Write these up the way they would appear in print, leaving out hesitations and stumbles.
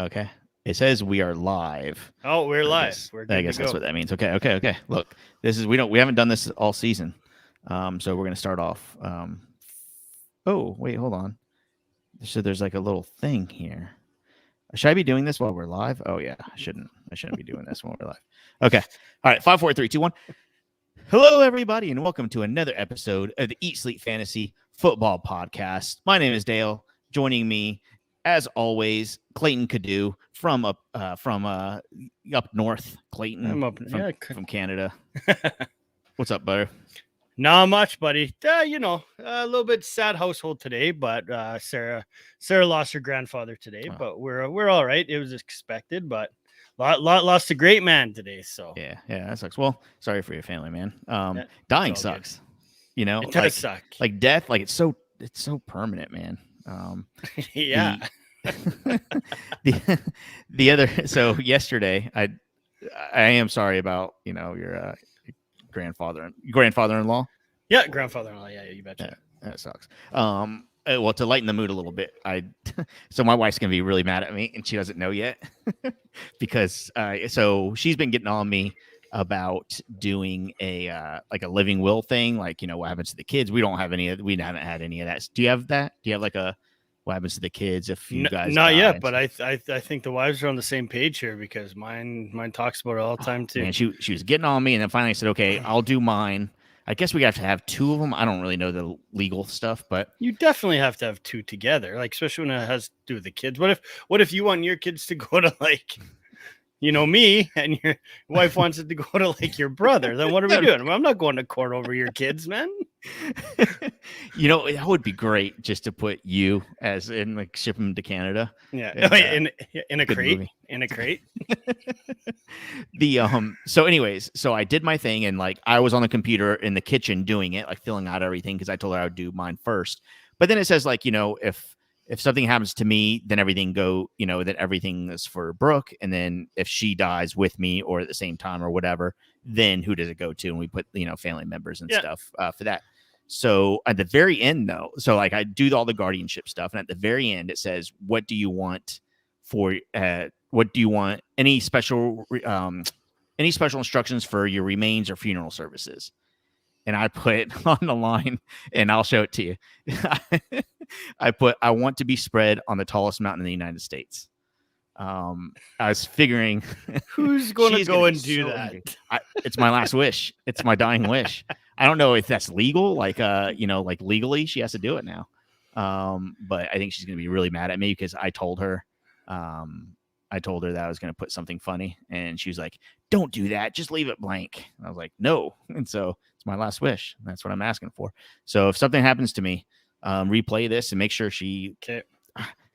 Okay. It says we are live. Oh, we're I live. guess, We're I good guess to that's go. what that means. Okay. Look, we haven't done this all season. So we're gonna start off. Oh, wait, hold on. So there's like a little thing here. Should I be doing this while we're live? Oh yeah, I shouldn't be doing this while we're live. Okay. All right, 5, 4, 3, 2, 1. Hello, everybody, and welcome to another episode of the Eat Sleep Fantasy Football Podcast. My name is Dale. Joining me, as always, Clayton Cadu from up north. Clayton I'm up. from Canada. What's up, butter? Not much, buddy. A little bit sad household today, but Sarah lost her grandfather today, but we're all right. It was expected, but lost a great man today. So yeah, that sucks. Well, sorry for your family, man. Dying sucks. Good. You know, it does suck. Like death, like it's so permanent, man. Yeah. The other, so yesterday I am sorry about your grandfather-in-law. Yeah, grandfather-in-law. Yeah, you betcha. That sucks. Well, to lighten the mood a little bit, so my wife's gonna be really mad at me, and she doesn't know yet because so she's been getting on me about doing a like a living will thing, like what happens to the kids. We haven't had any of that. Do you have that? Do you have like a what happens to the kids if you guys not die? yet, but I think the wives are on the same page here because mine talks about it all the time too. And she was getting on me, and then finally I said, okay, I'll do mine. I guess we have to have two of them. I don't really know the legal stuff, but you definitely have to have two together, like especially when it has to do with the kids. What if you want your kids to go to like, me, and your wife wants it to go to like your brother? Then what are we doing? Well, I'm not going to court over your kids, man. That would be great just to put you as in like ship them to Canada. Yeah, and, in a crate. Movie. In a crate. So anyways, so I did my thing, and like I was on the computer in the kitchen doing it, like filling out everything because I told her I would do mine first. But then it says like if something happens to me, then everything then everything is for Brooke, and then if she dies with me or at the same time or whatever, then who does it go to? And we put family members and stuff for that. So at the very end, though, so like I do all the guardianship stuff, and at the very end it says, what do you want any special instructions for your remains or funeral services? And I put on the line, and I'll show it to you. I want to be spread on the tallest mountain in the United States. I was figuring who's going to go and do that. It's my last wish. It's my dying wish. I don't know if that's legal, like legally she has to do it now. But I think she's going to be really mad at me because I told her that I was going to put something funny, and she was like, "Don't do that. Just leave it blank." And I was like, "No." And so it's my last wish. That's what I'm asking for. So if something happens to me, replay this and make sure she. Okay.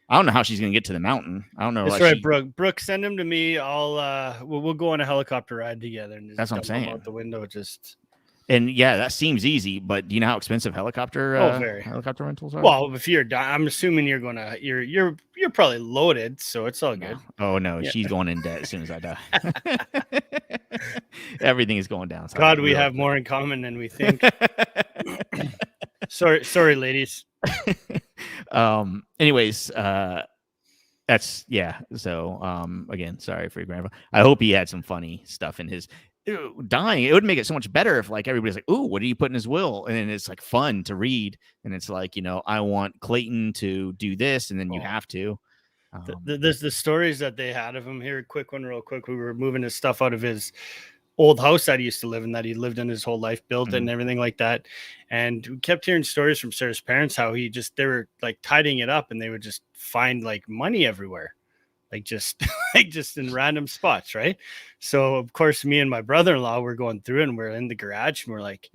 I don't know how she's going to get to the mountain. I don't know. That's right, Brooke. Brooke, send him to me. I'll we'll go on a helicopter ride together. And that's what I'm saying. Out the window, just. And yeah, that seems easy, but do you know how expensive helicopter rentals are? Well, if I'm assuming you're probably loaded, so it's all good. Oh no, she's going in debt as soon as I die. Everything is going down. God, we have more in common than we think. sorry, ladies. Anyways, that's So again, sorry for your grandpa. I hope he had some funny stuff in his dying. It would make it so much better if like everybody's like, "Ooh, what do you put in his will?" And then it's like fun to read, and it's like I want Clayton to do this, and then you have to. There's the stories that they had of him here. Quick one, real quick. We were moving his stuff out of his old house that he used to live in, that he lived in his whole life, built it and everything like that. And we kept hearing stories from Sarah's parents how they were like tidying it up, and they would just find like money everywhere. Like just in random spots, right? So of course, me and my brother-in-law were going through it, and we're in the garage, and we're like,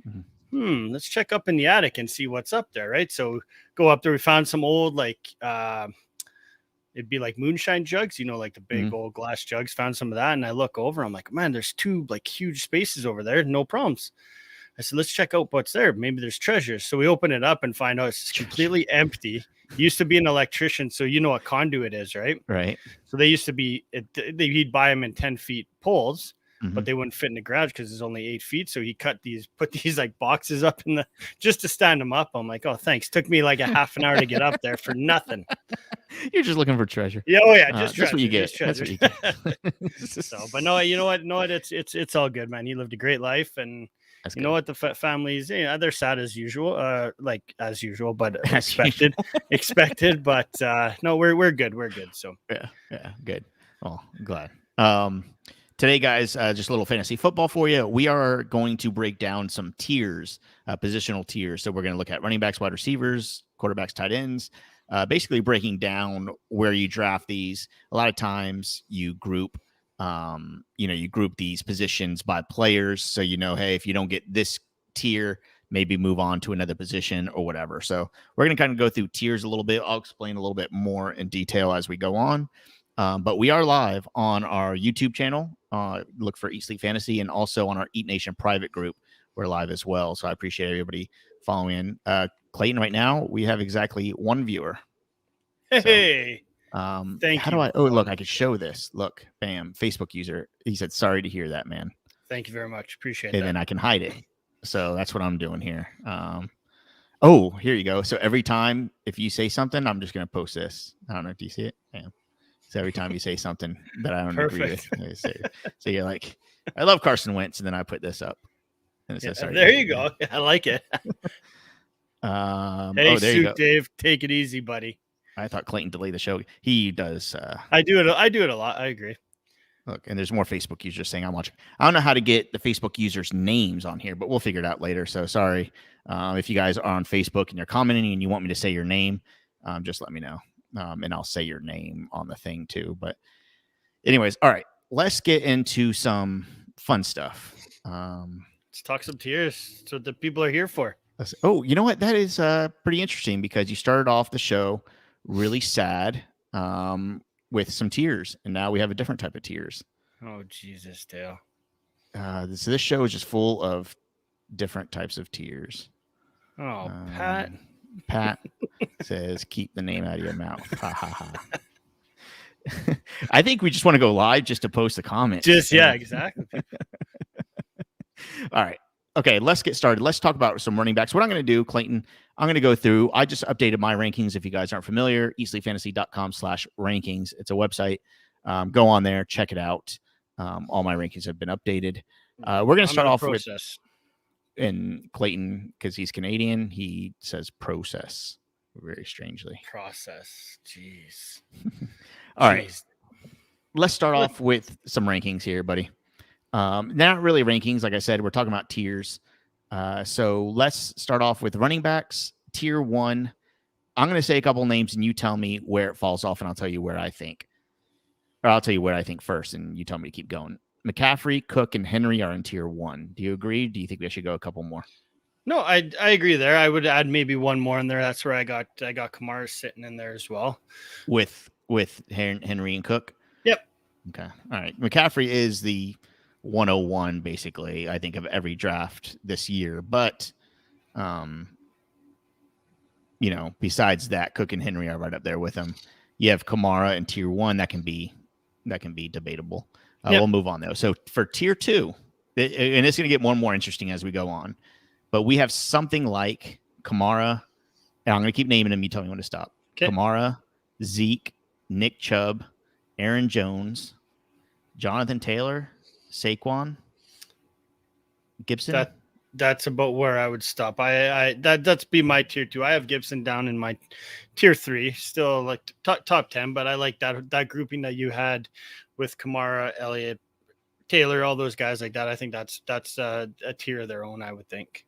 let's check up in the attic and see what's up there, right? So go up there. We found some old it'd be like moonshine jugs, like the big old glass jugs. Found some of that, and I look over. I'm like, man, there's two like huge spaces over there, no problems. I said, let's check out what's there. Maybe there's treasures. So we open it up and find out it's completely empty. He used to be an electrician, so you know what conduit is, right? Right. So they used to be, he'd buy them in 10 feet poles, but they wouldn't fit in the garage because it's only 8 feet. So he put these like boxes up in the just to stand them up. I'm like, oh, thanks. Took me like a half an hour to get up there for nothing. You're just looking for treasure. Yeah, oh yeah, just that's what you get. That's what you get. So, but no, you know what? It's all good, man. He lived a great life, and That's you good. know what? The families, they're sad as usual, like as usual, but As expected. But no, we're good. We're good. So yeah, good. Oh, I'm glad. Today, guys, just a little fantasy football for you. We are going to break down some tiers, positional tiers. So we're going to look at running backs, wide receivers, quarterbacks, tight ends, basically breaking down where you draft these. A lot of times you group, you group these positions by players. So, hey, if you don't get this tier, maybe move on to another position or whatever. So we're going to kind of go through tiers a little bit. I'll explain a little bit more in detail as we go on. But we are live on our YouTube channel. Look for Eat Sleep Fantasy, and also on our Eat Nation private group. We're live as well. So I appreciate everybody following. Clayton, right now we have exactly one viewer. Hey, thank you. Look, I could show this. Look, bam, Facebook user. He said, "Sorry to hear that, man." Thank you very much. Appreciate it. And then I can hide it. So that's what I'm doing here. Oh, here you go. So every time if you say something, I'm just going to post this. I don't know. Do you see it? Bam. So every time you say something that I don't agree with, so you're like, I love Carson Wentz, and then I put this up. And it says, sorry. There you go. I like it. Hey, there you go. Dave, take it easy, buddy. I thought Clayton delayed the show. He does. I do it a lot. I agree. Look, and there's more Facebook users saying I'm watching. I don't know how to get the Facebook users' names on here, but we'll figure it out later. So sorry if you guys are on Facebook and you're commenting and you want me to say your name, just let me know. And I'll say your name on the thing too. But anyways, all right, let's get into some fun stuff. Let's talk some tiers. That's what the people are here for. Oh, you know what? That is pretty interesting because you started off the show really sad with some tiers, and now we have a different type of tiers. Oh, Jesus, Dale. So this show is just full of different types of tiers. Oh, Pat. Pat says, keep the name out of your mouth. Ha ha ha. I think we just want to go live just to post the comments. Yeah, exactly. All right. Okay, let's get started. Let's talk about some running backs. What I'm going to do, Clayton, I'm going to go through. I just updated my rankings. If you guys aren't familiar, eatsleepfantasy.com/rankings. It's a website. Go on there, check it out. All my rankings have been updated. We're going to start off with, and Clayton, because he's Canadian, he says process very strangely. Process. Jeez. All right. Let's start off with some rankings here, buddy. Not really rankings. Like I said, we're talking about tiers. So let's start off with running backs. Tier 1. I'm going to say a couple names and you tell me where it falls off, and I'll tell you where I think. Or I'll tell you where I think first, and you tell me to keep going. McCaffrey, Cook, and Henry are in tier 1. Do you agree? Do you think we should go a couple more? No, I agree there. I would add maybe one more in there. That's where I got Kamara sitting in there as well. With Henry and Cook? Yep. Okay. All right. McCaffrey is the 101, basically, I think, of every draft this year. But, besides that, Cook and Henry are right up there with him. You have Kamara in tier 1. That can be debatable. We'll move on, though. So for tier 2, and it's going to get more and more interesting as we go on, but we have something like Kamara, and I'm going to keep naming them. You tell me when to stop. Okay. Kamara, Zeke, Nick Chubb, Aaron Jones, Jonathan Taylor, Saquon, Gibson. That's about where I would stop. That's be my tier 2. I have Gibson down in my tier 3, still like top 10, but I like that grouping that you had with Kamara, Elliott, Taylor, all those guys like that. I think that's a tier of their own, I would think.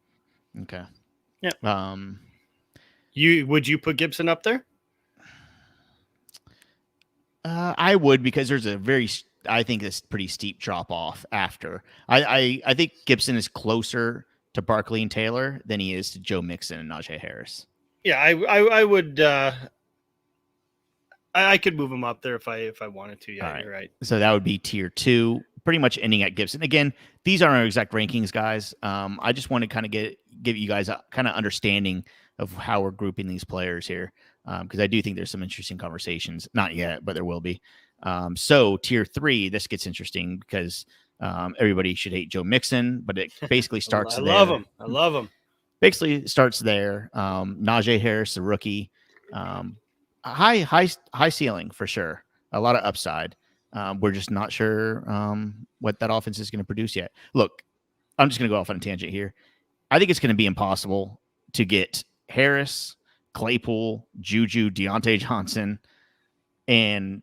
Okay. Yeah. Would you put Gibson up there? I would, because there's I think it's pretty steep drop off after. I think Gibson is closer to Barkley and Taylor than he is to Joe Mixon and Najee Harris. Yeah, I would. I could move him up there if I wanted to. Yeah, you're right. So that would be tier 2, pretty much ending at Gibson. Again, these aren't our exact rankings, guys. I just want to kind of give you guys a kind of understanding of how we're grouping these players here, because I do think there's some interesting conversations. Not yet, but there will be. So tier 3, this gets interesting because Everybody should hate Joe Mixon, but it basically starts I there. love him. I love him. Basically starts there. Najee Harris, the rookie, high ceiling for sure. A lot of upside. We're just not sure what that offense is going to produce yet. Look, I'm just going to go off on a tangent here. I think it's going to be impossible to get Harris, Claypool, Juju, Deontay Johnson, and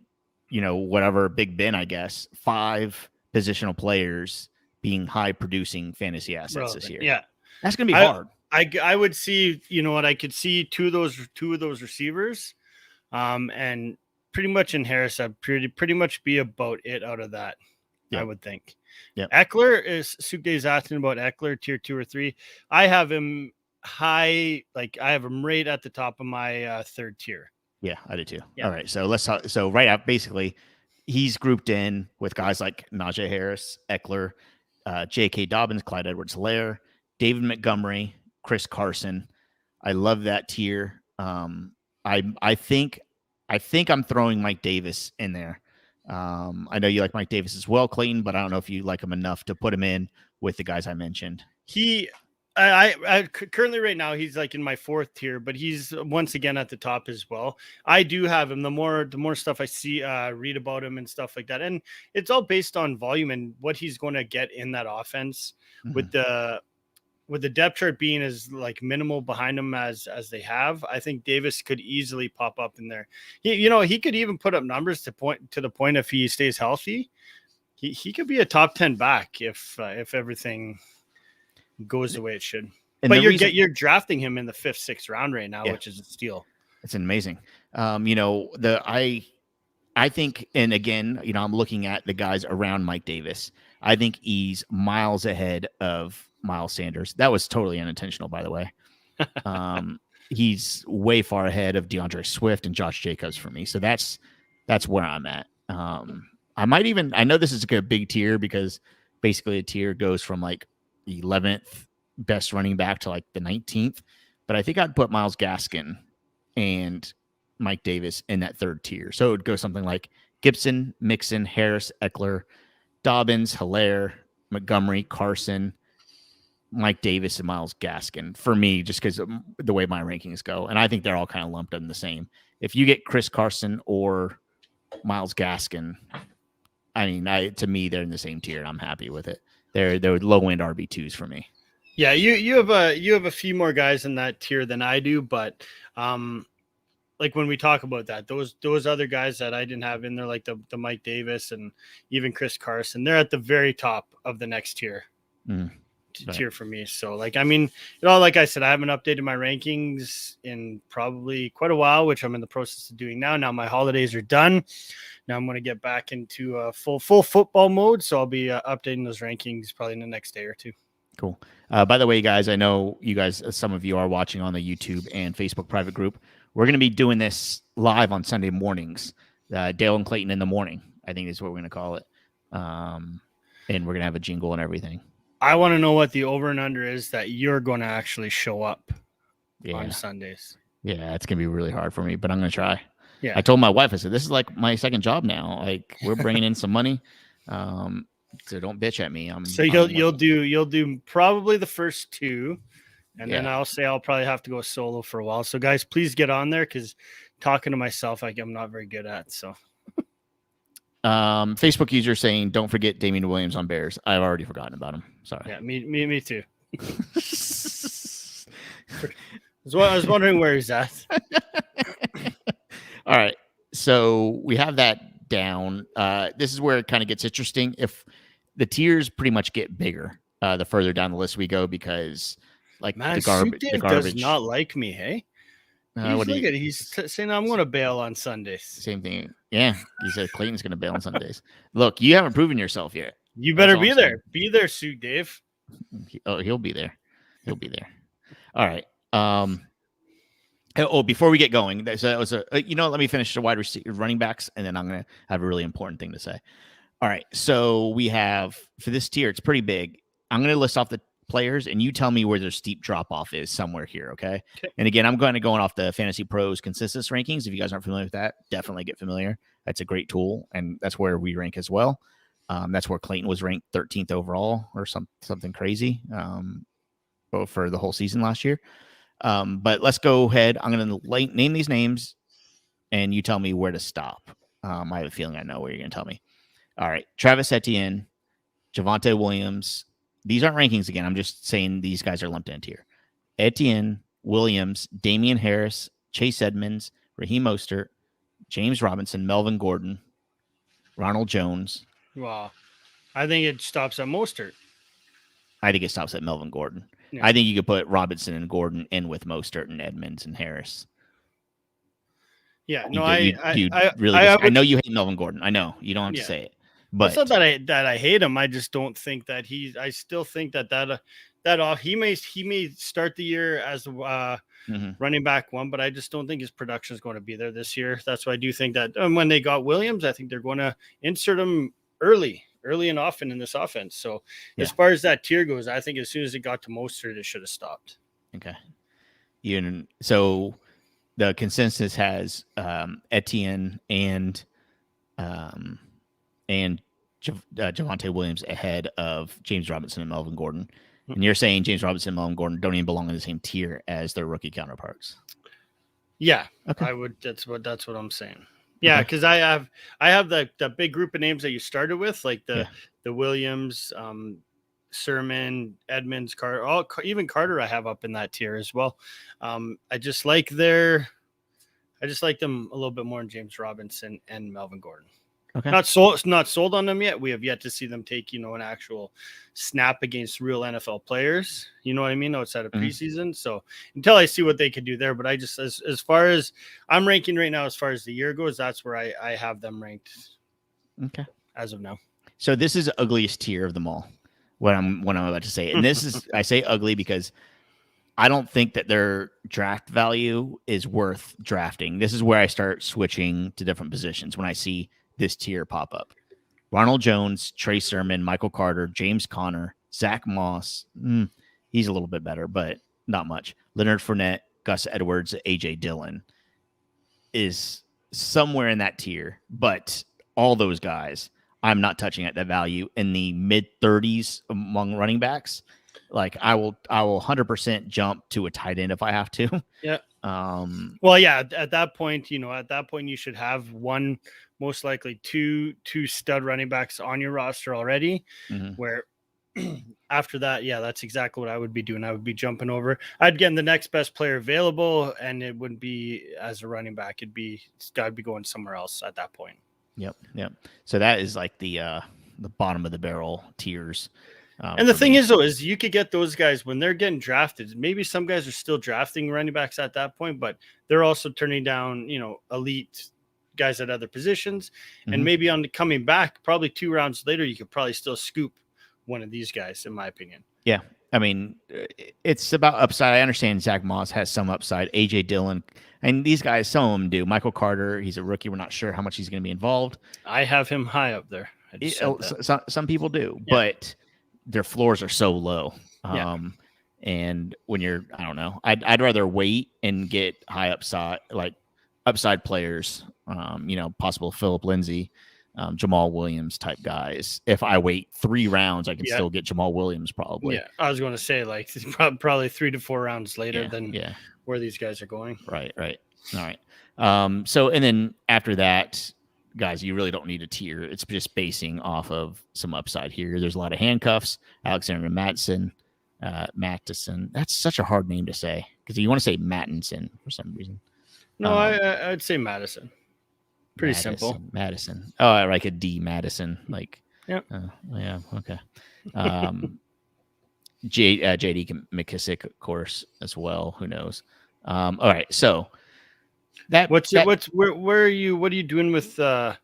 whatever Big Ben, I guess, 5 positional players being high producing fantasy assets this year. Yeah, that's going to be hard. I would see, I could see two of those receivers, and pretty much in Harris, I'd pretty much be about it out of that. Yep. I would think. Yeah. Eckler is Sukde's asking about Eckler, tier 2 or 3. I have him high, like I have him right at the top of my third tier. Yeah, I do too. Yeah. All right, so let's talk. So right out, basically, he's grouped in with guys like Najee Harris, Eckler, J.K. Dobbins, Clyde Edwards-Helaire, David Montgomery, Chris Carson. I love that tier. I think I'm throwing Mike Davis in there. I know you like Mike Davis as well, Clayton, but I don't know if you like him enough to put him in with the guys I mentioned. I currently right now he's like in my 4th tier, but he's once again at the top as well. I do have him. The more stuff I see, read about him and stuff like that, and it's all based on volume and what he's going to get in that offense. Mm-hmm. With the depth chart being as like minimal behind him as they have, I think Davis could easily pop up in there. He could even put up numbers to the point if he stays healthy, he could be a top 10 back if everything goes the way it should. And but you're drafting him in the 5th, 6th round right now, which is a steal. It's amazing. I think, and again, I'm looking at the guys around Mike Davis. I think he's miles ahead of Miles Sanders. That was totally unintentional, by the way. He's way far ahead of DeAndre Swift and Josh Jacobs for me. So that's where I'm at. I know this is a big tier because basically a tier goes from like the 11th best running back to like the 19th, but I think I'd put Myles Gaskin and Mike Davis in that 3rd tier. So it would go something like Gibson, Mixon, Harris, Eckler, Dobbins, Helaire, Montgomery, Carson, Mike Davis, and Myles Gaskin for me, just because of the way my rankings go. And I think they're all kind of lumped in the same. If you get Chris Carson or Myles Gaskin, I mean, to me, they're in the same tier and I'm happy with it. They're low end RB2s for me. Yeah, you have a few more guys in that tier than I do, but like when we talk about that, those other guys that I didn't have in there, like the Mike Davis and even Chris Carson, they're at the very top of the next tier. Tier for me. So like, I mean, like I said, I haven't updated my rankings in probably quite a while, which I'm in the process of doing now. Now my holidays are done. Now I'm going to get back into full football mode. So I'll be updating those rankings probably in the next day or 2. Cool. By the way, guys, I know you guys, some of you are watching on the YouTube and Facebook private group. We're going to be doing this live on Sunday mornings. Dale and Clayton in the morning, I think is what we're going to call it. And we're going to have a jingle and everything. I want to know what the over and under is that you're going to actually show up on Sundays. Yeah, it's going to be really hard for me, but I'm going to try. Yeah. I told my wife, I said, this is like my second job now. Like we're bringing in some money. So don't bitch at me. You'll do probably the first 2. And then I'll probably have to go solo for a while. So guys, please get on there because talking to myself, I'm not very good at. So Facebook user saying, don't forget Damian Williams on Bears. I've already forgotten about him. Sorry. Yeah, me too. I was wondering where he's at. All right. So we have that down. This is where it kind of gets interesting. If the tiers pretty much get bigger, the further down the list we go, because like the garbage does not like me. Hey, he's saying I'm going to bail on Sundays. Same thing. Yeah. He said Clayton's going to bail on Sundays. Look, you haven't proven yourself yet. You better be there. Be there, Sue Dave. He'll be there. He'll be there. All right. Before we get going, let me finish the wide receiver running backs, and then I'm going to have a really important thing to say. All right. So we have, for this tier, it's pretty big. I'm going to list off the players, and you tell me where their steep drop-off is somewhere here, okay? And again, I'm going to go off the Fantasy Pros consensus rankings. If you guys aren't familiar with that, definitely get familiar. That's a great tool, and that's where we rank as well. That's where Clayton was ranked 13th overall or something crazy for the whole season last year. But let's go ahead. I'm going to name these names, and you tell me where to stop. I have a feeling I know where you're going to tell me. All right. Travis Etienne, Javonte Williams. These aren't rankings again. I'm just saying these guys are lumped into here. Etienne, Williams, Damian Harris, Chase Edmonds, Raheem Mostert, James Robinson, Melvin Gordon, Ronald Jones. Wow. I think it stops at Mostert. I think it stops at Melvin Gordon. Yeah. I think you could put Robinson and Gordon in with Mostert and Edmonds and Harris. Yeah, no, I know you hate Melvin Gordon. I know you don't have to say it, but it's not that I hate him. I just don't think that I still think that off he may start the year as running back one, but I just don't think his production is going to be there this year. That's why I do think that when they got Williams, I think they're going to insert him early and often in this offense. So as far as that tier goes, I think as soon as it got to Mostert, it should have stopped. Okay. So the consensus has Etienne and Javonte Williams ahead of James Robinson and Melvin Gordon. And you're saying James Robinson and Melvin Gordon don't even belong in the same tier as their rookie counterparts. Yeah, okay. I would. That's what I'm saying. Yeah, because I have the big group of names that you started with, like the Williams, Sermon, Edmonds, Carter, even Carter I have up in that tier as well. I just like them a little bit more in James Robinson and Melvin Gordon. Okay. Not sold on them yet. We have yet to see them take, an actual snap against real NFL players. You know what I mean? Outside of preseason. So until I see what they could do there, but I just, as far as I'm ranking right now, as far as the year goes, that's where I have them ranked. Okay. As of now. So this is the ugliest tier of them all. What I'm about to say, and this is I say ugly because I don't think that their draft value is worth drafting. This is where I start switching to different positions when I see this tier pop up. Ronald Jones, Trey Sermon, Michael Carter, James Conner, Zach Moss. He's a little bit better, but not much. Leonard Fournette, Gus Edwards, A.J. Dillon is somewhere in that tier. But all those guys, I'm not touching at that value in the mid-30s among running backs. Like I will 100% jump to a tight end if I have to. Yeah. Well, yeah. At that point, you should have one, most likely two stud running backs on your roster already. Where after that, that's exactly what I would be doing. I would be jumping over. I'd get the next best player available, and it wouldn't be as a running back. I'd be going somewhere else at that point. Yep. So that is like the bottom of the barrel tiers. And the thing is, though, is you could get those guys when they're getting drafted. Maybe some guys are still drafting running backs at that point, but they're also turning down, elite guys at other positions. And maybe on the coming back, probably 2 rounds later, you could probably still scoop one of these guys, in my opinion. Yeah. I mean, it's about upside. I understand Zach Moss has some upside. A.J. Dillon, and these guys, some of them do. Michael Carter, he's a rookie. We're not sure how much he's going to be involved. I have him high up there. Some people do, but their floors are so low. And when you're, I don't know, I'd rather wait and get high upside players, possible Phillip Lindsay, Jamal Williams type guys. If I wait 3 rounds, I can still get Jamal Williams probably. Yeah, I was going to say probably 3 to 4 rounds later than where these guys are going. Right. All right. So, and then after that, guys, you really don't need a tier. It's just basing off of some upside here. There's a lot of handcuffs. Alexander Mattison. That's such a hard name to say because you want to say Mattinson for some reason. No, I'd say Madison. Pretty simple. Madison. Oh, I like a D Madison. Like, yeah. Okay. J.D. McKissick, of course, as well. Who knows? All right. So where are you? What are you doing with? Might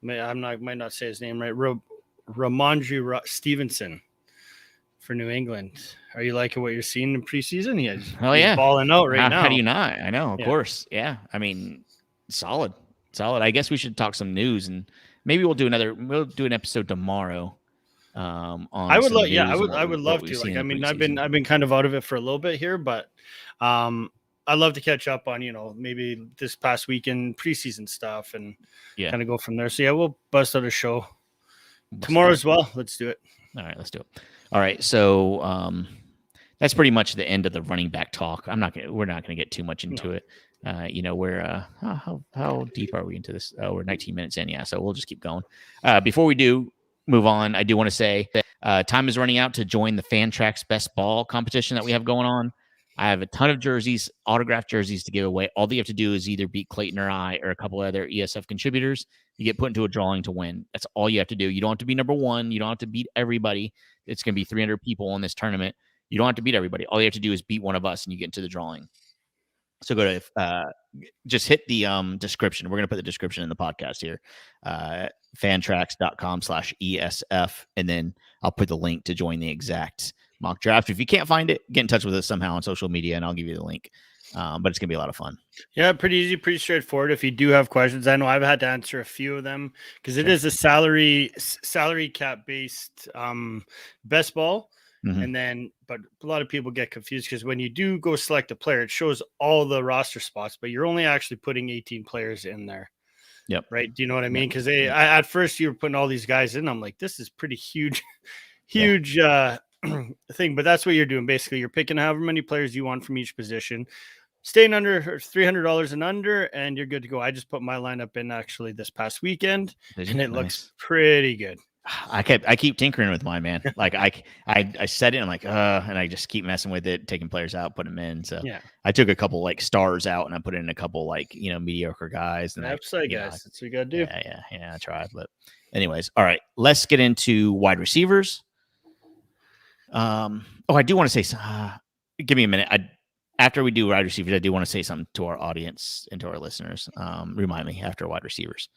not say his name right. Ramondre Stevenson for New England. Are you liking what you're seeing in preseason? He's balling out right now. How do you not? I know, of course. Yeah. I mean, solid. I guess we should talk some news and maybe we'll do an episode tomorrow. I would love to. Like, I mean, I've been kind of out of it for a little bit here, but I'd love to catch up on, maybe this past weekend preseason stuff and kind of go from there. So we'll bust out a show Tomorrow as well. Let's do it. All right, let's do it. All right, so that's pretty much the end of the running back talk. We're not gonna get too much into it. We're how deep are we into this? Oh, we're 19 minutes in, yeah. So we'll just keep going. Before we do move on, I do want to say time is running out to join the Fantrax Best Ball competition that we have going on. I have a ton of jerseys, autographed jerseys to give away. All you have to do is either beat Clayton or I or a couple other ESF contributors. You get put into a drawing to win. That's all you have to do. You don't have to be number one. You don't have to beat everybody. It's going to be 300 people in this tournament. You don't have to beat everybody. All you have to do is beat one of us, and you get into the drawing. So go to just hit the description. We're going to put the description in the podcast here, fantrax.com/ESF, and then I'll put the link to join the exact mock draft. If you can't find it, get in touch with us somehow on social media, and I'll give you the link. But it's going to be a lot of fun. Yeah, pretty easy, pretty straightforward. If you do have questions, I know I've had to answer a few of them because it is a salary cap based best ball. Mm-hmm. And then, but a lot of people get confused because when you do go select a player, it shows all the roster spots, but you're only actually putting 18 players in there. Yep. Right. Do you know what I mean? Because at first you were putting all these guys in. I'm like, this is pretty huge thing. But that's what you're doing. Basically, you're picking however many players you want from each position, staying under $300 and under, and you're good to go. I just put my lineup in actually this past weekend, and it looks pretty good. I keep tinkering with mine, man. Like I set it, and I'm like, and I just keep messing with it, taking players out, putting them in. So yeah, I took a couple like stars out, and I put in a couple like mediocre guys. And upside guys, that's what you gotta do. Yeah. I tried, but anyways, all right. Let's get into wide receivers. I do want to say, give me a minute. After we do wide receivers, I do want to say something to our audience and to our listeners. Remind me after wide receivers.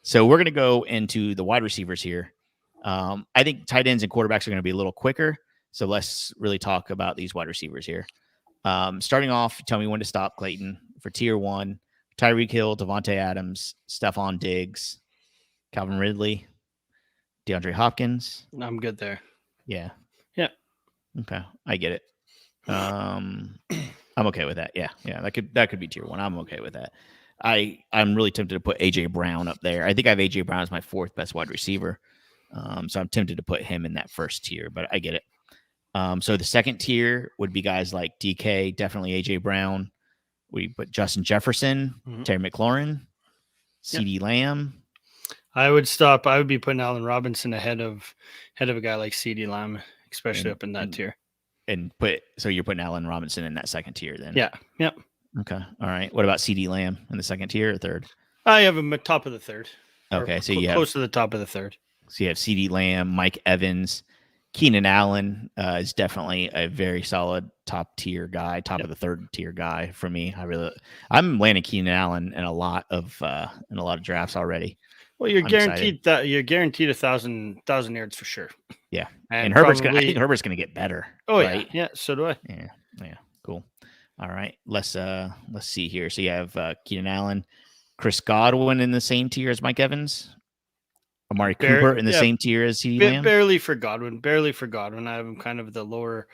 So we're gonna go into the wide receivers here. I think tight ends and quarterbacks are going to be a little quicker. So let's really talk about these wide receivers here. Starting off, tell me when to stop, Clayton. For tier 1, Tyreek Hill, Devontae Adams, Stephon Diggs, Calvin Ridley, DeAndre Hopkins. I'm good there. Yeah. Yeah. Okay. I get it. I'm okay with that. Yeah. That could be tier 1. I'm okay with that. I'm really tempted to put AJ Brown up there. I think I have AJ Brown as my 4th best wide receiver. So I'm tempted to put him in that first tier, but I get it. So the second tier would be guys like DK, definitely AJ Brown. We put Justin Jefferson, Terry McLaurin, CeeDee Lamb. I would be putting Allen Robinson ahead of a guy like CeeDee Lamb, especially up in that tier. So you're putting Allen Robinson in that second tier then? Yeah. Yep. Okay. All right. What about CeeDee Lamb in the second tier or third? I have him at top of the third. Okay. So you have close to the top of the third. So you have CeeDee Lamb, Mike Evans, Keenan Allen is definitely a very solid top tier guy, top of the third tier guy for me. I'm landing Keenan Allen in a lot of drafts already. Well, you're guaranteed 1,000 yards for sure. Yeah, and I think Herbert's gonna get better. Oh right? Yeah. So do I. Yeah. Cool. All right, let's see here. So you have Keenan Allen, Chris Godwin in the same tier as Mike Evans. Amari Cooper in the same tier as CeeDee Lamb? Barely for Godwin. I have him kind of the lower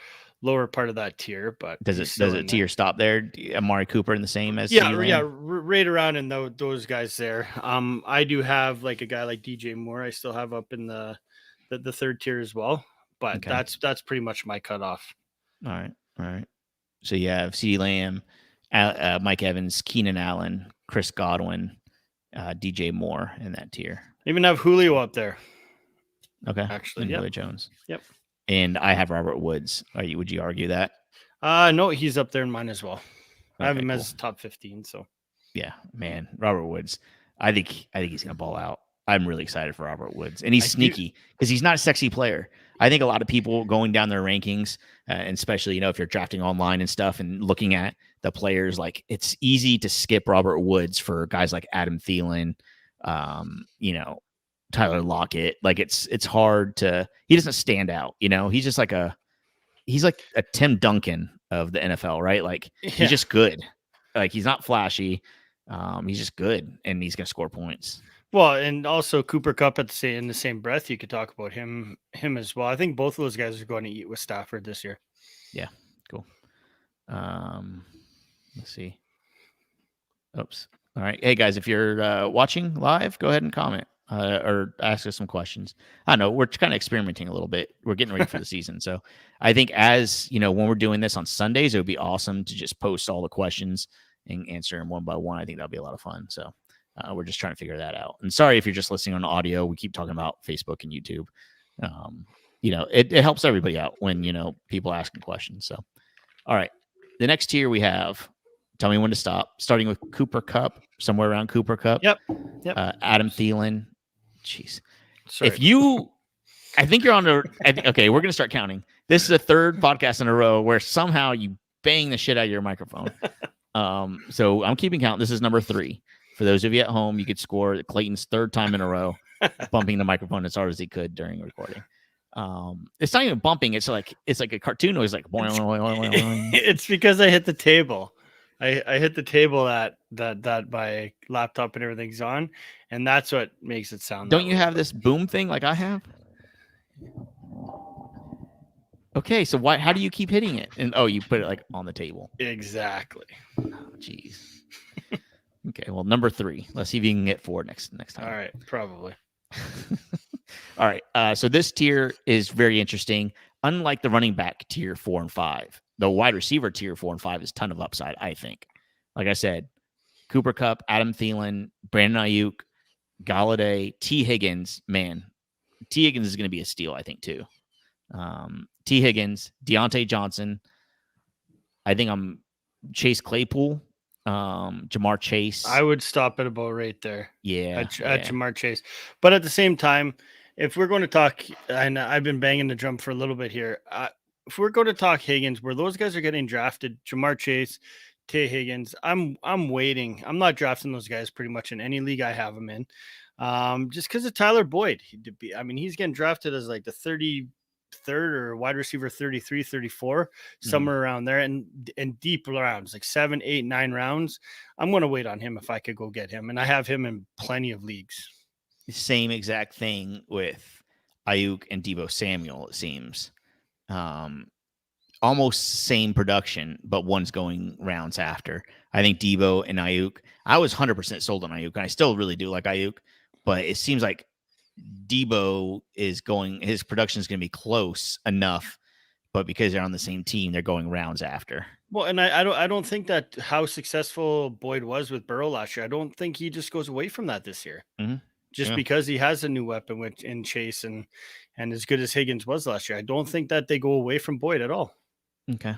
part of that tier, but does it tier stop there? Amari Cooper in the same as CeeDee Lamb? Yeah, right around in those guys there. I do have like a guy like DJ Moore. I still have up in the third tier as well, but that's pretty much my cutoff. All right. So you have CeeDee Lamb, Mike Evans, Keenan Allen, Chris Godwin, DJ Moore in that tier. Even have Julio up there. Okay. Actually, Julio Jones. Yep. And I have Robert Woods. Would you argue that? No, he's up there in mine as well. I have him as top 15. So. Yeah, man, Robert Woods. I think he's gonna ball out. I'm really excited for Robert Woods, and he's sneaky because he's not a sexy player. I think a lot of people going down their rankings, and especially if you're drafting online and stuff, and looking at the players, like it's easy to skip Robert Woods for guys like Adam Thielen. Tyler Lockett. Like it's hard to. He doesn't stand out. He's just like he's like a Tim Duncan of the NFL, right? Like he's just good. Like he's not flashy. He's just good, and he's gonna score points. Well, and also Cooper Kupp in the same breath, you could talk about him as well. I think both of those guys are going to eat with Stafford this year. Yeah, cool. Let's see. Oops. All right. Hey guys, if you're watching live, go ahead and comment. or ask us some questions. I don't know. We're kind of experimenting a little bit. We're getting ready for the season. So I think as, when we're doing this on Sundays, it would be awesome to just post all the questions and answer them one by one. I think that'll be a lot of fun. So we're just trying to figure that out. And sorry if you're just listening on audio. We keep talking about Facebook and YouTube. It helps everybody out when, people asking questions. So, all right. The next tier we have, tell me when to stop, starting with Cooper Cup, somewhere around Cooper Cup. Yep. Adam Thielen. Jeez. Sorry. I think you're on okay, we're going to start counting. This is the third podcast in a row where somehow you bang the shit out of your microphone. So I'm keeping count. This is number 3. For those of you at home, you could score Clayton's third time in a row, bumping the microphone as hard as he could during recording. It's not even bumping. It's like a cartoon noise, like boing, boing, boing, boing. It's because I hit the table. I hit the table that my laptop and everything's on, and that's what makes it sound. Don't you have this boom thing like I have? Okay, so how do you keep hitting it? And you put it like on the table. Exactly. Jeez. Okay, well, number 3. Let's see if you can get 4 next time. All right, probably. All right. So this tier is very interesting. Unlike the running back tier 4 and 5, the wide receiver tier 4 and 5 is a ton of upside, I think. Like I said, Cooper Kupp, Adam Thielen, Brandon Ayuk, Galladay, T. Higgins. Man, T. Higgins is going to be a steal, I think, too. T. Higgins, Deontay Johnson. I think I'm Chase Claypool. Jamar Chase. I would stop at about right there. Yeah. At Jamar Chase. But at the same time, if we're going to talk, and I've been banging the drum for a little bit here, if we're going to talk Higgins, where those guys are getting drafted, Jamar Chase, T. Higgins, I'm waiting. I'm not drafting those guys pretty much in any league I have them in. Just because of Tyler Boyd. He's getting drafted as like the 33rd or wide receiver 33, 34, somewhere around there, and deep rounds, like 7, 8, 9 rounds. I'm going to wait on him if I could go get him, and I have him in plenty of leagues. Same exact thing with Ayuk and Deebo Samuel, it seems. Almost same production, but one's going rounds after. I think Deebo and Ayuk, I was 100% sold on Ayuk, and I still really do like Ayuk, but it seems like Deebo his production is going to be close enough, but because they're on the same team, they're going rounds after. Well, and I don't think that how successful Boyd was with Burrow last year, I don't think he just goes away from that this year. Mm-hmm. Just because he has a new weapon in Chase and as good as Higgins was last year, I don't think that they go away from Boyd at all. Okay.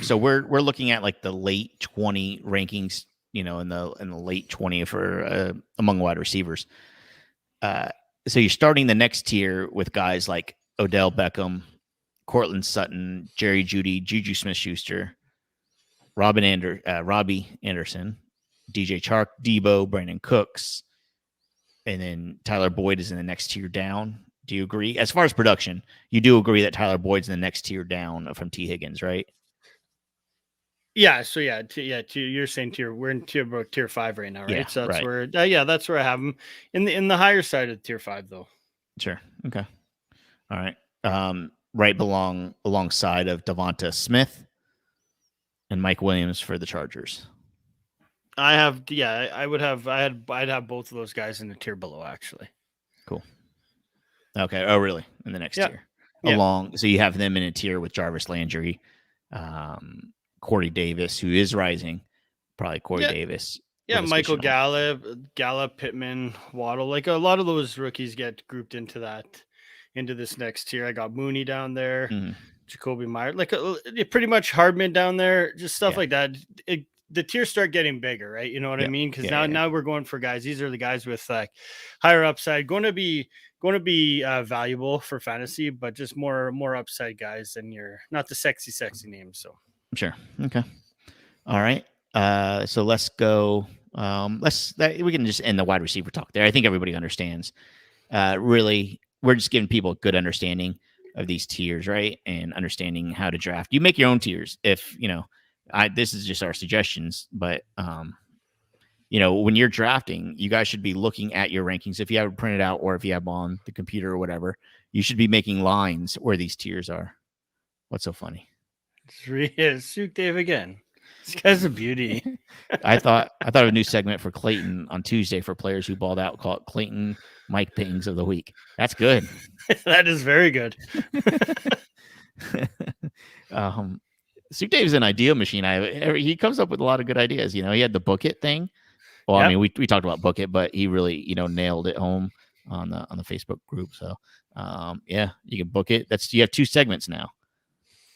So we're looking at like the late 20 rankings, in the late 20 for among wide receivers. So you're starting the next tier with guys like Odell Beckham, Cortland Sutton, Jerry Jeudy, Juju Smith-Schuster, Robbie Anderson, DJ Chark, Deebo, Brandon Cooks, and then Tyler Boyd is in the next tier down. Do you agree? As far as production, you do agree that Tyler Boyd's in the next tier down from T. Higgins, right? Yeah. So you're saying we're in tier 5 right now, right? Yeah, so that's right. that's where I have them in the higher side of tier 5, though. Sure. Okay. All right. Right alongside of Devonta Smith and Mike Williams for the Chargers. I'd have both of those guys in the tier below, actually. Cool. Okay. Oh, really? In the next tier. So you have them in a tier with Jarvis Landry, Corey Davis, who is rising, probably Corey Davis. Yeah, Michael Gallup, Pittman, Waddle. Like a lot of those rookies get grouped into this next tier. I got Mooney down there, Jacoby Meyer, like pretty much Hardman down there, just stuff like that. The tiers start getting bigger, right? You know what I mean? Because now we're going for guys. These are the guys with higher upside, going to be valuable for fantasy, but just more upside guys than not the sexy names. So sure, okay, all right. So let's go. We can just end the wide receiver talk there. I think everybody understands. Really, we're just giving people a good understanding of these tiers, right? And understanding how to draft. You make your own tiers if this is just our suggestions, but when you're drafting, you guys should be looking at your rankings. If you have it printed out or if you have them on the computer or whatever, you should be making lines where these tiers are. What's so funny? It's Suk Dave again. This guy's a beauty. I thought of a new segment for Clayton on Tuesday for players who balled out called Clayton Mike Pings of the Week. That's good. That is very good. Soup Dave's an idea machine. He comes up with a lot of good ideas. He had the book it thing. Well, I mean, we talked about book it, but he really nailed it home on the Facebook group. So yeah, you can book it. You have 2 segments now.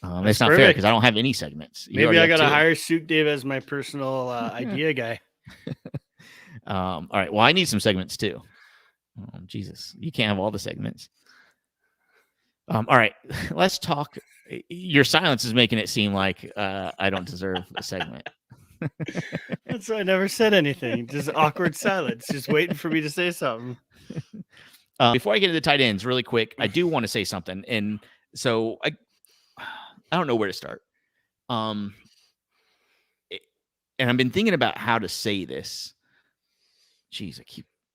It's not fair because I don't have any segments. Maybe I gotta hire Soup Dave as my personal idea guy. All right. Well, I need some segments too. Oh, Jesus, you can't have all the segments. All right, let's talk. Your silence is making it seem like I don't deserve a segment. That's why I never said anything. Just awkward silence, just waiting for me to say something. Before I get into the tight ends, really quick, I do want to say something, and so I don't know where to start. And I've been thinking about how to say this. Jeez,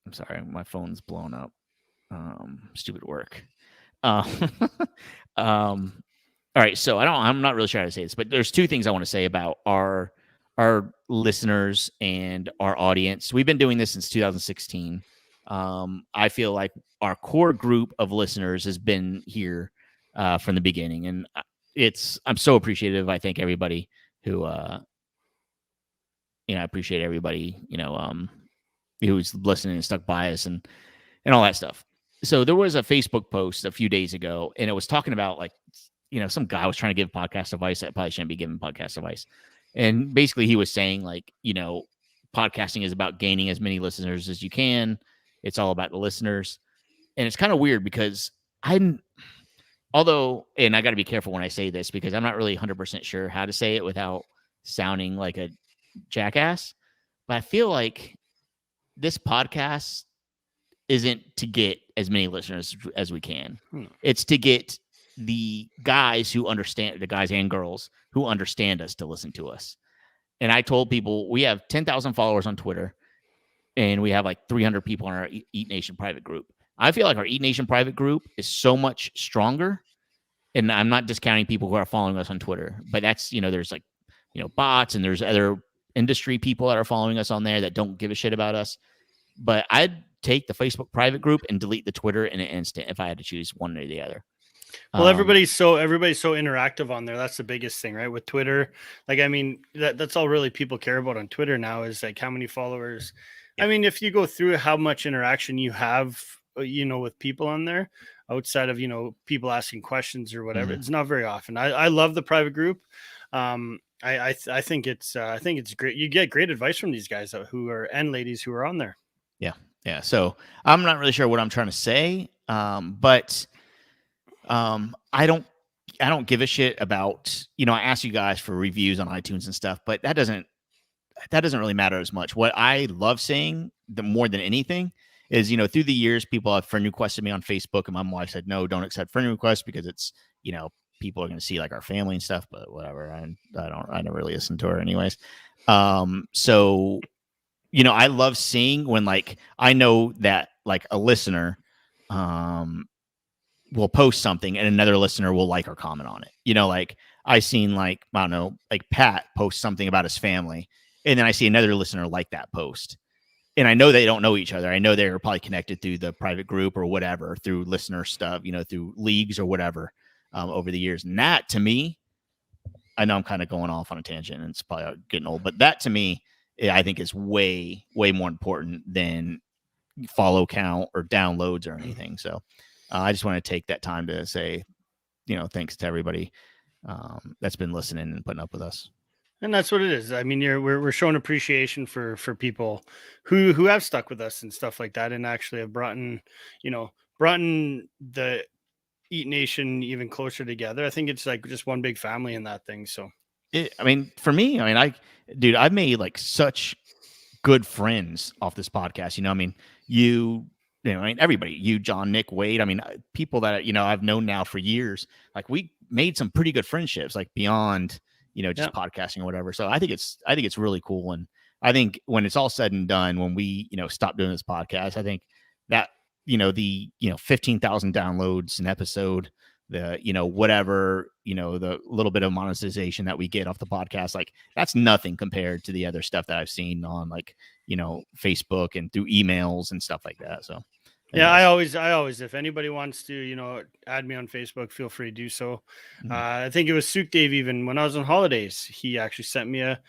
I'm sorry, my phone's blown up. Stupid work. All right, so I'm not really sure how to say this, but there's 2 things I want to say about our listeners and our audience. We've been doing this since 2016. I feel like our core group of listeners has been here from the beginning, and I'm so appreciative. I thank everybody who I appreciate everybody who's listening and stuck by us and all that stuff. So there was a Facebook post a few days ago, and it was talking about some guy was trying to give podcast advice that probably shouldn't be giving podcast advice. And basically he was saying podcasting is about gaining as many listeners as you can. It's all about the listeners. And it's kind of weird because and I got to be careful when I say this because I'm not really 100% sure how to say it without sounding like a jackass. But I feel like this podcast isn't to get as many listeners as we can. It's to get the guys and girls who understand us to listen to us. And I told people we have 10,000 followers on Twitter and we have 300 people in our Eat Nation private group. I feel like our Eat Nation private group is so much stronger. And I'm not discounting people who are following us on Twitter, but that's, there's bots and there's other industry people that are following us on there that don't give a shit about us. But I'd take the Facebook private group and delete the Twitter in an instant if I had to choose one or the other. Well, everybody's so interactive on there. That's the biggest thing, right? With Twitter, that's all really people care about on Twitter now is how many followers. Yeah. I mean, if you go through how much interaction you have, with people on there outside of people asking questions or whatever, it's not very often. I love the private group. I think it's great. You get great advice from these guys and ladies who are on there. Yeah. So I'm not really sure what I'm trying to say, but I don't give a shit about I ask you guys for reviews on iTunes and stuff, but that doesn't really matter as much. What I love saying more than anything is through the years people have friend requested me on Facebook, and my wife said no, don't accept friend requests because it's people are going to see our family and stuff. But whatever, I never really listen to her anyways. So. I love seeing when I know that a listener will post something and another listener will like or comment on it. I seen I don't know, Pat post something about his family, and then I see another listener like that post. And I know they don't know each other. I know they're probably connected through the private group or whatever, through listener stuff, through leagues or whatever over the years. And that to me, I know I'm kind of going off on a tangent and it's probably getting old, but that to me, I think is way, way more important than follow count or downloads or anything. So I just want to take that time to say, thanks to everybody that's been listening and putting up with us. And that's what it is. I mean, we're showing appreciation for people who have stuck with us and stuff like that, and actually have brought in the Eat Nation even closer together. I think it's just one big family in that thing. So, for me, I've made such good friends off this podcast. Everybody, you, John, Nick, Wade. People that I've known now for years. We made some pretty good friendships, beyond just podcasting or whatever. So I think it's really cool. And I think when it's all said and done, when we stop doing this podcast, I think that the 15,000 downloads an episode the, whatever, the little bit of monetization that we get off the podcast, like that's nothing compared to the other stuff that I've seen on like, Facebook and through emails and stuff like that. So Yeah, I anyways. always, if anybody wants to, add me on Facebook, feel free to do so. Mhm. I think it was Suit Dave, even when I was on holidays, he actually sent me a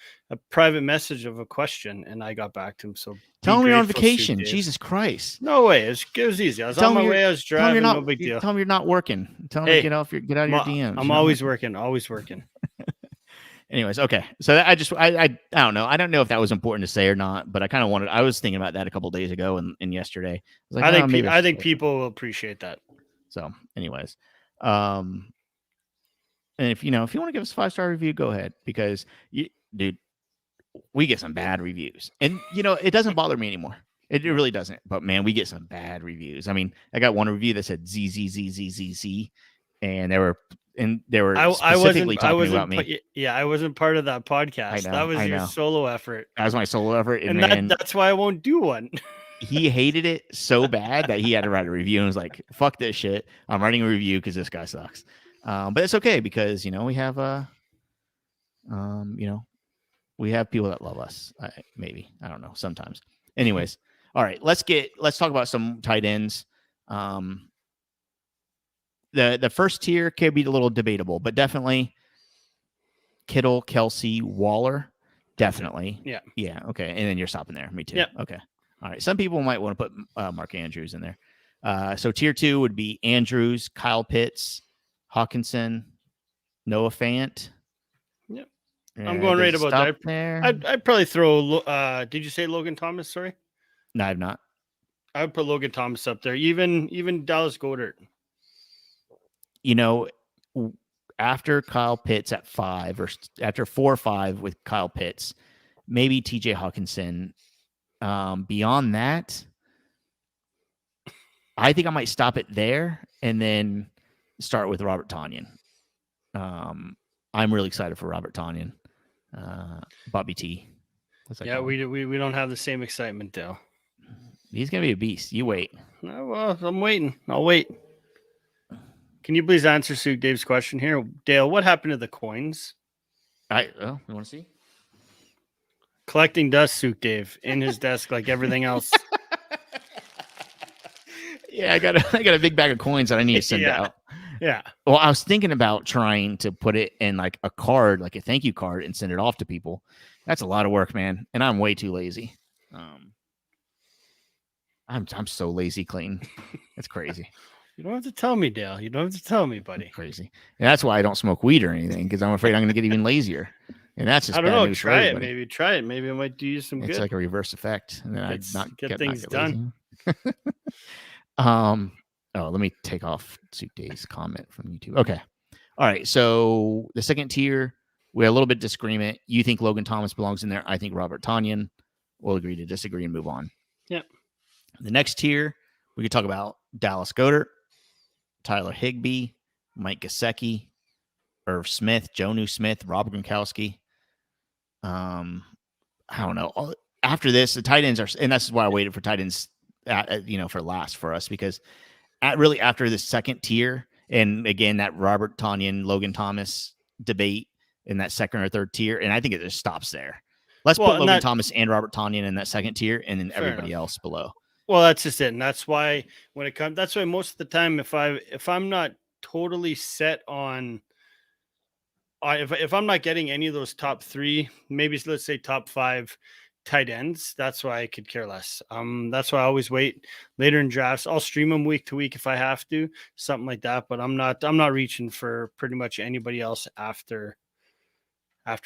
private message of a question and I got back to him. So be Tell them you're on grateful, Suit vacation. Dave. Jesus Christ. No way. It was easy. I was on my way. I was Tell them you're driving. not, No big deal. tell them you're not working. Tell them to Hey, get out of your DMs. I'm always working. Always working. Anyways, okay. So I don't know. I don't know if that was important to say or not, but I was thinking about that a couple of days ago and yesterday. I was like, I think people will appreciate that. So anyways, and if you want to give us a 5-star review, go ahead, because dude, we get some bad reviews, and it doesn't bother me anymore. It really doesn't. But man, we get some bad reviews. I mean, I got one review that said ZZZZZZ, and they were specifically talking about me. Yeah, I wasn't part of that podcast. I know, that was I your know. solo effort. That was my solo effort, and that's why I won't do one. He hated it so bad that he had to write a review and was like, "Fuck this shit. I'm writing a review because this guy sucks." But it's okay because we have we have people that love us. Maybe, I don't know, sometimes. Anyways, all right, let's talk about some tight ends. The first tier could be a little debatable, but definitely Kittle, Kelsey, Waller, definitely. Yeah. Okay, and then you're stopping there. Me too. Yeah. Okay. All right. Some people might want to put Mark Andrews in there. So tier 2 would be Andrews, Kyle Pitts, Hawkinson, Noah Fant. Yep. I'm going right about that. There. I'd probably throw. Did you say Logan Thomas? Sorry. No, I've not. I would put Logan Thomas up there. Even Dallas Goedert. After Kyle Pitts at 5, or after 4 or 5 with Kyle Pitts, maybe TJ Hawkinson. Beyond that, I think I might stop it there and then start with Robert Tonyan. I'm really excited for Robert Tonyan. Bobby T. Yeah, we don't have the same excitement, Dale. He's gonna be a beast. You wait. Well, I'm waiting. I'll wait. Can you please answer Suit Dave's question here, Dale? What happened to the coins? You want to see? Collecting dust, Suit Dave, in his desk like everything else. Yeah, I got a big bag of coins that I need to send out. Yeah. Well, I was thinking about trying to put it in like a card, like a thank you card, and send it off to people. That's a lot of work, man, and I'm way too lazy. I'm so lazy, Clayton. That's crazy. You don't have to tell me, Dale. You don't have to tell me, buddy. Crazy. And that's why I don't smoke weed or anything, because I'm afraid I'm going to get even lazier. And that's just I don't bad know. news Try it. Maybe try it. Maybe it might do you some good. It's like a reverse effect, and then I'd not get things done. Let me take off Suit Dave's comment from YouTube. Okay. All right. So the second tier, we have a little bit of disagreement. You think Logan Thomas belongs in there. I think Robert Tonyan. We'll agree to disagree and move on. Yep. The next tier, we could talk about Dallas Goedert, Tyler Higbee, Mike Gesicki, Irv Smith, Jonnu Smith, Rob Gronkowski. I don't know. After this, the tight ends are, and that's why I waited for tight ends, for last for us, because really after the second tier, and again, that Robert Tonyan, Logan Thomas debate in that second or third tier, and I think it just stops there. Let's put Logan Thomas and Robert Tonyan in that second tier, and then everybody else below. Well, that's just it, and that's why that's why most of the time, if I'm not totally set on, if I'm not getting any of those top 3, maybe let's say top 5 tight ends, that's why I could care less. That's why I always wait later in drafts. I'll stream them week to week if I have to, something like that. But I'm not reaching for pretty much anybody else after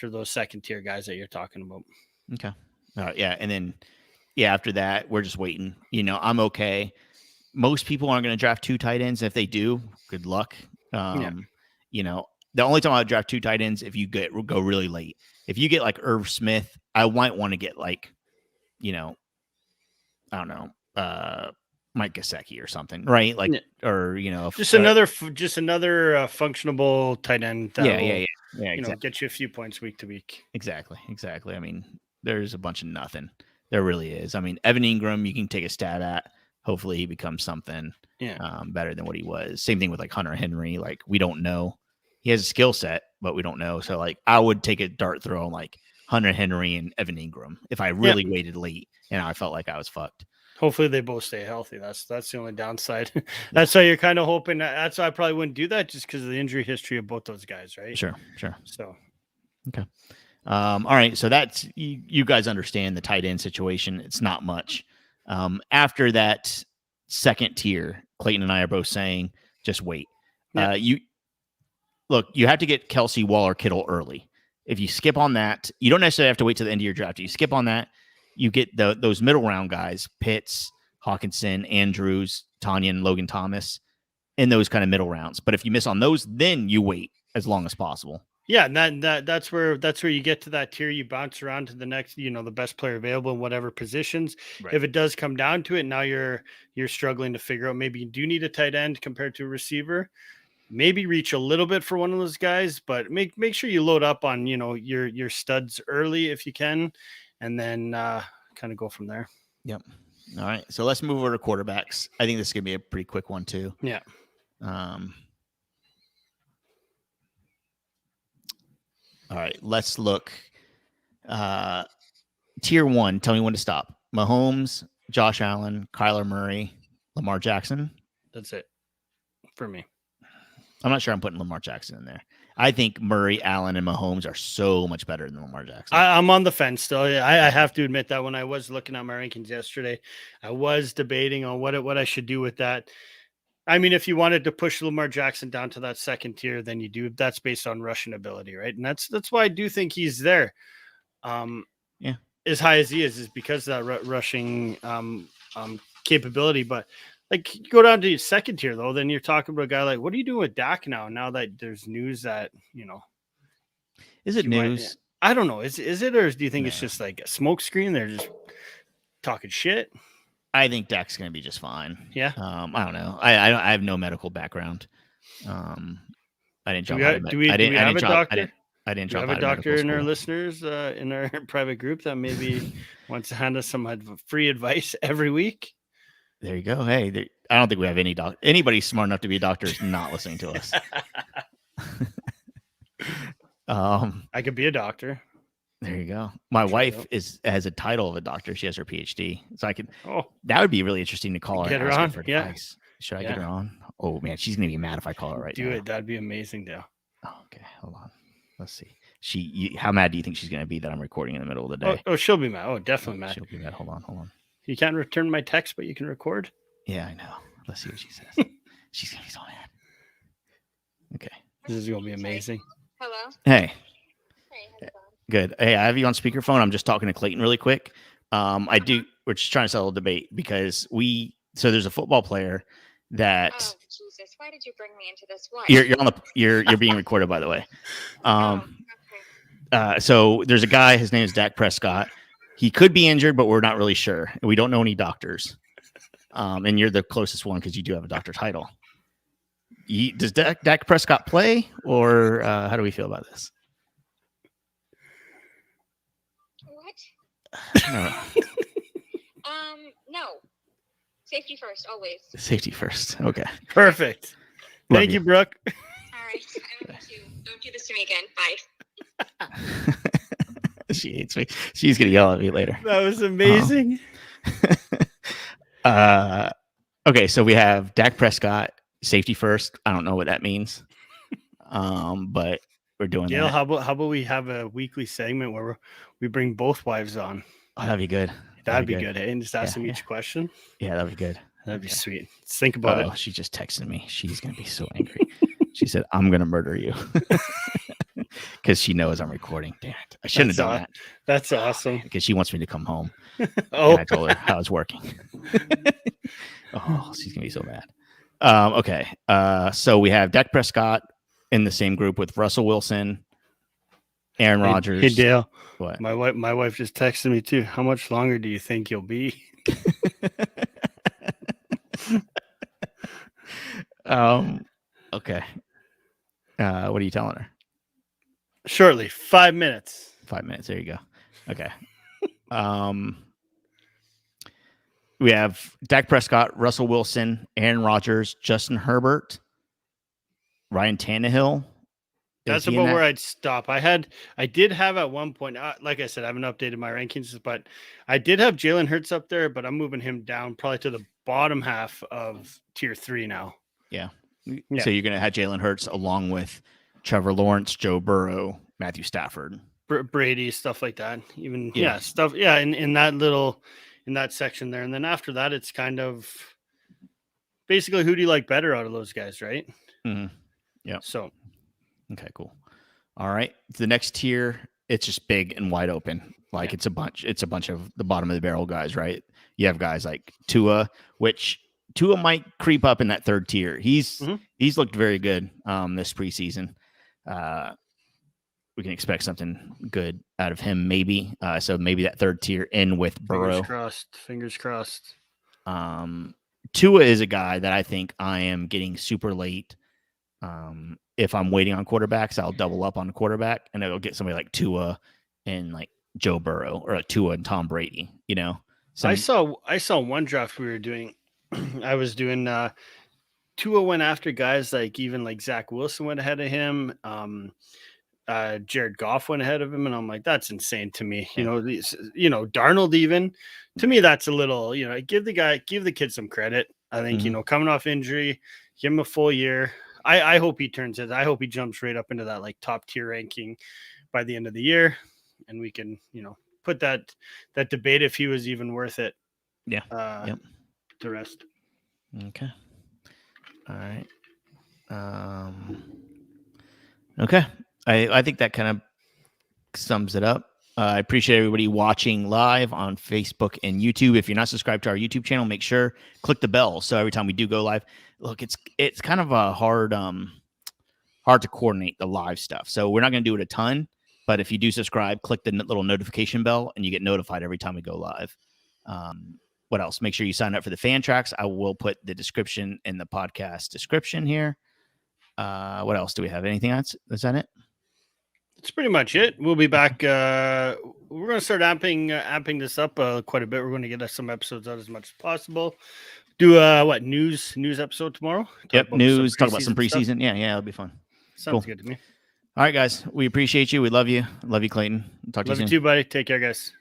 those second tier guys that you're talking about. Okay. All right. Yeah. And then, after that, we're just waiting. I'm okay. Most people aren't going to draft 2 tight ends. If they do, good luck. The only time I draft 2 tight ends if you go really late. If you get like Irv Smith, I might want to get like, I don't know, Mike Gesicki or something, right? Like, or just another functionable tight end. Yeah. Exactly. Get you a few points week to week. Exactly. I mean, there's a bunch of nothing. There really is. I mean, Evan Ingram, you can take a stab at. hopefully he becomes something Yeah. better than what he was. Same thing with like Hunter Henry. Like we don't know. He has a skill set, but we don't know. So like I would take a dart throw on like Hunter Henry and Evan Ingram if I really waited late and I felt like I was fucked. Hopefully they both stay healthy. That's the only downside. That's why you're kind of hoping. That's why I probably wouldn't do that, just because of the injury history of both those guys, right? Sure. So Okay. All right. So that's you guys understand the tight end situation. It's not much. After that second tier, Clayton and I are both saying just wait. You have to get Kelsey, Waller, Kittle early. If you skip on that, you don't necessarily have to wait till the end of your draft. You skip on that, you get those middle round guys, Pitts, Hawkinson, Andrews, Tanyan, Logan Thomas, in those kind of middle rounds. But if you miss on those, then you wait as long as possible. Yeah, and that's where you get to that tier. You bounce around to the next, the best player available in whatever positions. Right. If it does come down to it, now you're struggling to figure out, maybe you do need a tight end compared to a receiver. Maybe reach a little bit for one of those guys, but make sure you load up on your studs early if you can, and then kind of go from there. Yep. All right. So let's move over to quarterbacks. I think this is gonna be a pretty quick one too. Yeah. All right, let's look. Tier 1, tell me when to stop. Mahomes, Josh Allen, Kyler Murray, Lamar Jackson. That's it for me. I'm not sure I'm putting Lamar Jackson in there. I think Murray, Allen, and Mahomes are so much better than Lamar Jackson. I'm on the fence still. I have to admit that when I was looking at my rankings yesterday, I was debating on what I should do with that. I mean, if you wanted to push Lamar Jackson down to that second tier, then you do. That's based on rushing ability, right? And that's why I do think he's there. As high as he is because of that rushing capability. But like, you go down to your second tier, though, then you're talking about a guy like, what are you doing with Dak now that there's news that, Is it news? I don't know. Is it, or do you think it's just like a smoke screen? They're just talking shit. I think Dak's going to be just fine. Yeah. I don't know. I have no medical background. I didn't jump out of Do we have a doctor? I didn't jump out of medical school. Do we have a doctor in our listeners, in our private group that maybe wants to hand us some free advice every week? There you go. Hey, I don't think we have anybody smart enough to be a doctor is not listening to us. I could be a doctor. There you go. My wife has a title of a doctor. She has her PhD, so I could. That would be really interesting to call her. Get her on. Yeah. Should I get her on? Oh man, she's gonna be mad if I call her right now. Do it. That'd be amazing, Dale. Oh, okay, hold on. Let's see. How mad do you think she's gonna be that I'm recording in the middle of the day? Oh, she'll be mad. Oh, definitely mad. She'll be mad. Hold on. You can't return my text, but you can record. Yeah, I know. Let's see what she says. She's gonna be so mad. Okay. This is gonna be amazing. Hello. Hey. Good. Hey, I have you on speakerphone. I'm just talking to Clayton really quick. We're just trying to settle a debate because there's a football player that. Oh Jesus! Why did you bring me into this? What? You're being recorded, by the way. Okay. So there's a guy. His name is Dak Prescott. He could be injured, but we're not really sure. We don't know any doctors. And you're the closest one because you do have a doctor title. Does Dak Prescott play, or how do we feel about this? No. No. Safety first, always. Safety first. Okay. Perfect. Thank you, Brooke. All right. I love you too. Don't do this to me again. Bye. She hates me. She's gonna yell at me later. That was amazing. Okay, so we have Dak Prescott, safety first. I don't know what that means. But we're doing Gail, that. how about we have a weekly segment where we bring both wives on? Oh, that'd be good. That'd be good. Hey, and just ask them each question. Yeah, that'd be good. That'd be sweet. Let's think about it. She just texted me. She's gonna be so angry. She said, "I'm gonna murder you," because she knows I'm recording. Damn it! I shouldn't have done that. That's awesome. Because she wants me to come home. Oh, and I told her how it's working. Oh, she's gonna be so mad. Okay. So we have Dak Prescott in the same group with Russell Wilson, Aaron Rodgers. Hey Dale. What? My wife just texted me too. How much longer do you think you'll be? Okay. What are you telling her? Shortly, 5 minutes. 5 minutes. There you go. Okay. We have Dak Prescott, Russell Wilson, Aaron Rodgers, Justin Herbert, Ryan Tannehill. That's about where I'd stop. I did have at one point, like I said, I haven't updated my rankings, but I did have Jalen Hurts up there, but I'm moving him down probably to the bottom half of tier 3 now. Yeah. So you're going to have Jalen Hurts along with Trevor Lawrence, Joe Burrow, Matthew Stafford, Brady, stuff like that. Even Yeah. stuff. Yeah, in that section there, and then after that, it's kind of basically who do you like better out of those guys, right? Mm-hmm. Yeah. So. Okay, cool. All right. The next tier, it's just big and wide open. Like it's a bunch of the bottom of the barrel guys, right? You have guys like Tua, which Tua might creep up in that third tier. He's looked very good this preseason. We can expect something good out of him, maybe. So maybe that third tier in with Burrow. Fingers crossed. Tua is a guy that I think I am getting super late. If I'm waiting on quarterbacks, I'll double up on the quarterback and I'll get somebody like Tua and like Joe Burrow or like Tua and Tom Brady, you know? I saw one draft we were doing. I was doing Tua went after guys like even like Zach Wilson went ahead of him. Jared Goff went ahead of him, and I'm like, that's insane to me. Yeah. Darnold even to me, that's a little, give the kid some credit. I think, coming off injury, give him a full year. I hope he turns it. I hope he jumps right up into that like top tier ranking by the end of the year, and we can, put that debate if he was even worth it. Yeah. The rest. Okay. All right. Okay. I think that kind of sums it up. I appreciate everybody watching live on Facebook and YouTube. If you're not subscribed to our YouTube channel, make sure click the bell so every time we do go live. Look, it's kind of a hard to coordinate the live stuff. So we're not going to do it a ton, but if you do subscribe, click the little notification bell and you get notified every time we go live. What else? Make sure you sign up for the fan tracks. I will put the description in the podcast description here. What else do we have? Anything else? Is that it? That's pretty much it. We'll be back. We're going to start amping this up quite a bit. We're going to get some episodes out as much as possible. Do news episode tomorrow? Talk about some preseason. Stuff. Yeah, it'll be fun. Sounds good to me. All right, guys. We appreciate you. We love you. Love you, Clayton. Talk to you soon. Love you too, buddy. Take care, guys.